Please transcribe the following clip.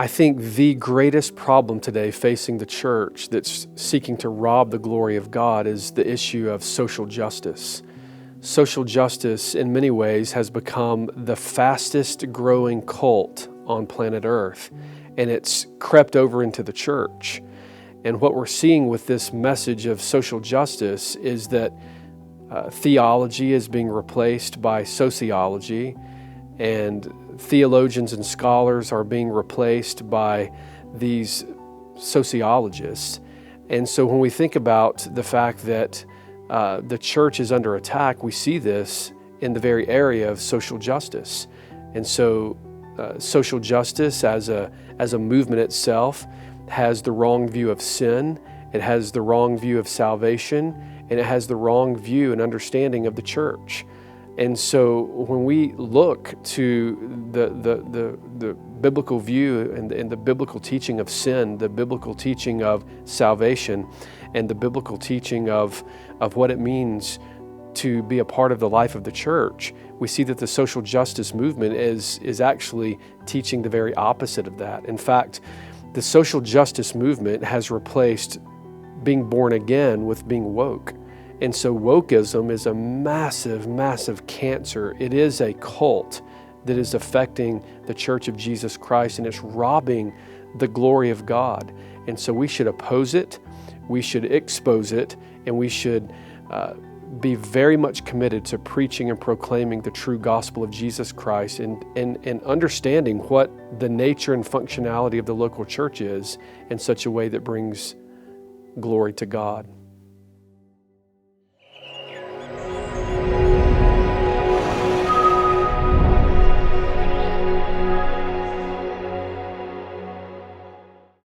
I think the greatest problem today facing the church that's seeking to rob the glory of God is the issue of social justice. Social justice, in many ways, has become the fastest growing cult on planet Earth, and it's crept over into the church. And what we're seeing with this message of social justice is that theology is being replaced by sociology, and theologians and scholars are being replaced by these sociologists. And so when we think about the fact that the church is under attack, we see this in the very area of social justice. And so social justice as a movement itself has the wrong view of sin, it has the wrong view of salvation, and it has the wrong view and understanding of the church. And so when we look to the biblical view and the biblical teaching of sin, the biblical teaching of salvation, and the biblical teaching of what it means to be a part of the life of the church, we see that the social justice movement is actually teaching the very opposite of that. In fact, the social justice movement has replaced being born again with being woke. And so wokeism is a massive, massive cancer. It is a cult that is affecting the Church of Jesus Christ, and it's robbing the glory of God. And so we should oppose it, we should expose it, and we should be very much committed to preaching and proclaiming the true gospel of Jesus Christ and understanding what the nature and functionality of the local church is in such a way that brings glory to God.